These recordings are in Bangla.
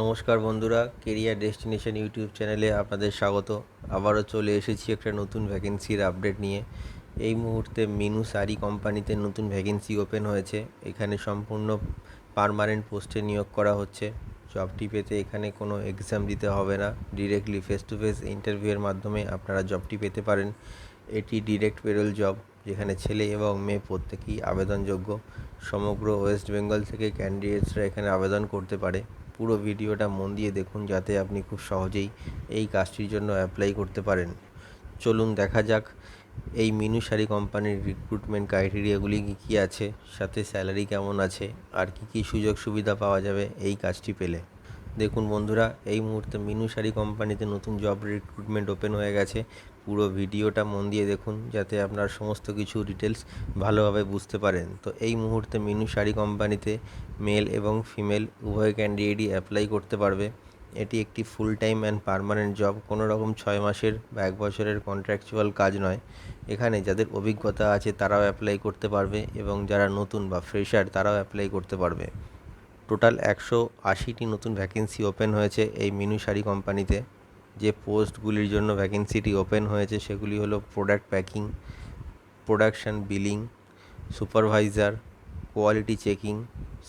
নমস্কার বন্ধুরা, কেরিয়ার ডেস্টিনেশন ইউটিউব চ্যানেলে আপনাদের স্বাগত। আবারও চলে এসেছি একটা নতুন ভ্যাকেন্সির আপডেট নিয়ে। এই মুহূর্তে মিনু শাড়ি কোম্পানিতে নতুন ভ্যাকেন্সি ওপেন হয়েছে। এখানে সম্পূর্ণ পার্মানেন্ট পোস্টে নিয়োগ করা হচ্ছে। জবটি পেতে এখানে কোনো এক্সাম দিতে হবে না, ডিরেক্টলি ফেস টু ফেস ইন্টারভিউয়ের মাধ্যমে আপনারা জবটি পেতে পারেন। এটি ডিরেক্ট পেরোল জব, যেখানে ছেলে এবং মেয়ে প্রত্যেকেই আবেদনযোগ্য। সমগ্র ওয়েস্ট বেঙ্গল থেকে ক্যান্ডিডেটসরা এখানে আবেদন করতে পারে। পুরো ভিডিওটা মন দিয়ে দেখুন, যাতে আপনি খুব সহজেই এই কাজটির জন্য অ্যাপ্লাই করতে পারেন। চলুন দেখা যাক এই মিনু শাড়ি কোম্পানির রিক্রুটমেন্ট ক্রাইটেরিয়াগুলি কী কী আছে, সাথে স্যালারি কেমন আছে, আর কী কী সুযোগ সুবিধা পাওয়া যাবে এই কাজটি পেলে। দেখুন বন্ধুরা, এই মুহূর্তে মিনু শাড়ি কোম্পানিতে নতুন জব রিক্রুটমেন্ট ওপেন হয়ে গেছে। পুরো ভিডিওটা মন দিয়ে দেখুন, যাতে আপনার সমস্ত কিছু ডিটেলস ভালোভাবে বুঝতে পারেন। তো এই মুহূর্তে মিনু শাড়ি কোম্পানিতে মেল এবং ফিমেল উভয় ক্যান্ডিডেটই অ্যাপ্লাই করতে পারবে। এটি একটি full time and permanent job, কোনো রকম 6 মাসের বা 1 বছরের কন্ট্রাকচুয়াল কাজ নয়। এখানে যাদের অভিজ্ঞতা আছে তারাও অ্যাপ্লাই করতে পারবে, এবং যারা নতুন বা ফ্রেশার তারাও অ্যাপ্লাই করতে পারবে। টোটাল 180টি নতুন ভ্যাকেন্সি ওপেন হয়েছে এই মিনু শাড়ি কোম্পানিতে। যে পোস্টগুলির জন্য ভ্যাকেন্সিটি ওপেন হয়েছে সেগুলি হলো product packing, production billing, supervisor, quality checking,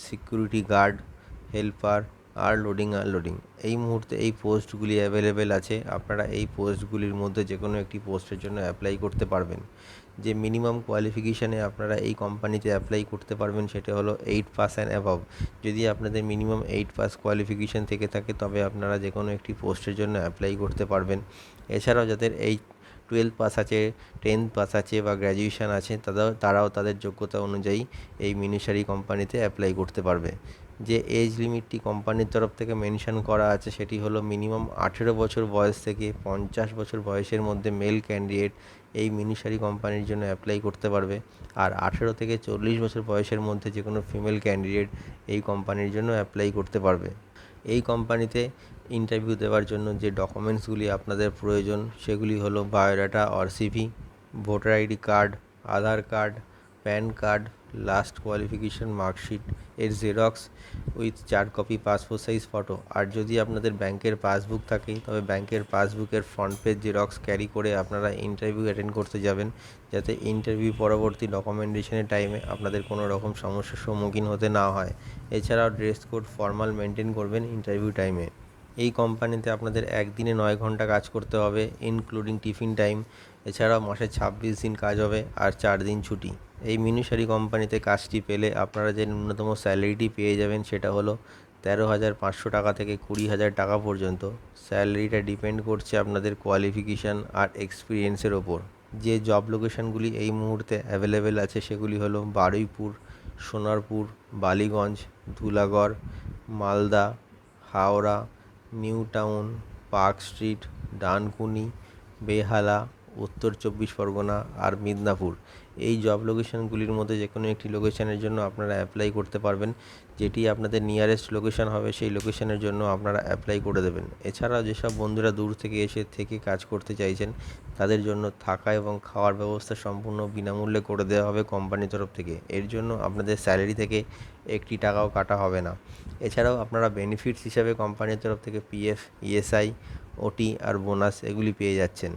security guard, helper, আর লোডিং আনলোডিং। এই মুহূর্তে এই পোস্টগুলি অ্যাভেলেবেল আছে। আপনারা এই পোস্টগুলির মধ্যে যে কোনো একটি পোস্টের জন্য অ্যাপ্লাই করতে পারবেন। যে মিনিমাম কোয়ালিফিকেশানে আপনারা এই কোম্পানিতে অ্যাপ্লাই করতে পারবেন সেটা হলো 8 পাস অ্যান্ড অ্যাবভ। যদি আপনাদের মিনিমাম 8 পাস কোয়ালিফিকেশান থেকে থাকে তবে আপনারা যে কোনো একটি পোস্টের জন্য অ্যাপ্লাই করতে পারবেন। এছাড়াও যাদের এই 12 পাস আছে, 10 পাস আছে বা গ্র্যাজুয়েশান আছে, তারাও তাদের যোগ্যতা অনুযায়ী এই মিনু শাড়ি কোম্পানিতে অ্যাপ্লাই করতে পারবে। যে এজ লিমিটটি কোম্পানির তরফ থেকে মেনশন করা আছে সেটি হলো মিনিমাম 18 বছর বয়স থেকে 50 বছর বয়সের মধ্যে মেল ক্যান্ডিডেট এই মিনু শাড়ি কোম্পানির জন্য অ্যাপ্লাই করতে পারবে। আর 18 থেকে 40 বছর বয়সের মধ্যে যে কোনো ফিমেল ক্যান্ডিডেট এই কোম্পানির জন্য অ্যাপ্লাই করতে পারবে। এই কোম্পানিতে ইন্টারভিউ দেওয়ার জন্য যে ডকুমেন্টসগুলি আপনাদের প্রয়োজন সেগুলি হলো biodata or CV, voter ID card, Aadhaar card, PAN card, last qualification marksheet এর xerox with 4 copy passport size photo. আর যদি আপনাদের ব্যাংকের পাসবুক থাকে তবে ব্যাংকের পাসবুকের ফ্রন্ট পেজ জেরক্স ক্যারি করে আপনারা ইন্টারভিউ অ্যাটেন্ড করতে যাবেন, যাতে ইন্টারভিউ পরবর্তী ডকুমেন্টেশনের টাইমে আপনাদের কোনো রকম সমস্যার সম্মুখীন হতে না হয়। এছাড়াও ড্রেস কোড ফর্মাল মেনটেন করবেন ইন্টারভিউ টাইমে। এই কোম্পানিতে আপনাদের একদিনে 9 ঘন্টা কাজ করতে হবে, ইনক্লুডিং টিফিন টাইম। এছাড়াও মাসে 26 দিন কাজ হবে আর 4 দিন ছুটি। এই মিনু শাড়ি কোম্পানিতে কাজটি পেলে আপনারা যে ন্যূনতম স্যালারিটি পেয়ে যাবেন সেটা হলো 13,500 টাকা থেকে 20,000 টাকা পর্যন্ত। স্যালারিটা ডিপেন্ড করছে আপনাদের কোয়ালিফিকেশান আর এক্সপিরিয়েন্সের ওপর। যে জব লোকেশানগুলি এই মুহূর্তে অ্যাভেলেবেল আছে সেগুলি হলো Baruipur, Sonarpur, Ballygunge, Dhulagarh, Malda, Howrah, new town, park street, Dankuni, Behala, উত্তর 24 পরগনা আর মিদনাপুর। এই জব লোকেশানগুলির মধ্যে যে কোনো একটি লোকেশানের জন্য আপনারা অ্যাপ্লাই করতে পারবেন। যেটি আপনাদের নিয়ারেস্ট লোকেশান হবে সেই লোকেশানের জন্য আপনারা অ্যাপ্লাই করে দেবেন। এছাড়াও যেসব বন্ধুরা দূর থেকে এসে কাজ করতে চাইছেন তাদের জন্য থাকা এবং খাওয়ার ব্যবস্থা সম্পূর্ণ বিনামূল্যে করে দেওয়া হবে কোম্পানির তরফ থেকে। এর জন্য আপনাদের স্যালারি থেকে একটি টাকাও কাটা হবে না। এছাড়াও আপনারা বেনিফিটস হিসাবে কোম্পানির তরফ থেকে পিএফ, ইএসআই, ওটি আর বোনাস এগুলি পেয়ে যাচ্ছেন।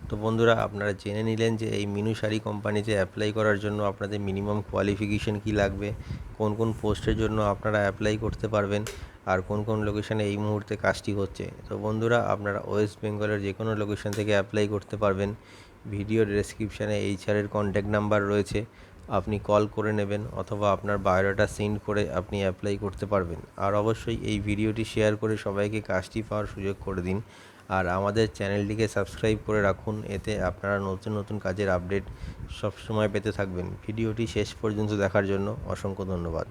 তো বন্ধুরা, আপনারা জেনে নিলেন যে এই মিনু শাড়ি কোম্পানিতে অ্যাপ্লাই করার জন্য আপনাদের মিনিমাম কোয়ালিফিকেশন কী লাগবে, কোন কোন পোস্টের জন্য আপনারা অ্যাপ্লাই করতে পারবেন, আর কোন কোন লোকেশানে এই মুহূর্তে কাজটি হচ্ছে। তো বন্ধুরা, আপনারা ওয়েস্ট বেঙ্গলের যে কোনো লোকেশান থেকে অ্যাপ্লাই করতে পারবেন। ভিডিওর ডেসক্রিপশানে এইচআরের কন্ট্যাক্ট নাম্বার রয়েছে, আপনি কল করে নেবেন অথবা আপনার বায়োডাটা সেন্ড করে আপনি অ্যাপ্লাই করতে পারবেন। আর অবশ্যই এই ভিডিওটি শেয়ার করে সবাইকে কাজটি পাওয়ার সুযোগ করে দিন। আর আমাদের চ্যানেলটিকে সাবস্ক্রাইব করে রাখুন, এতে আপনারা নতুন নতুন কাজের আপডেট সবসময় পেতে থাকবেন। ভিডিওটি শেষ পর্যন্ত দেখার জন্য অসংখ্য ধন্যবাদ।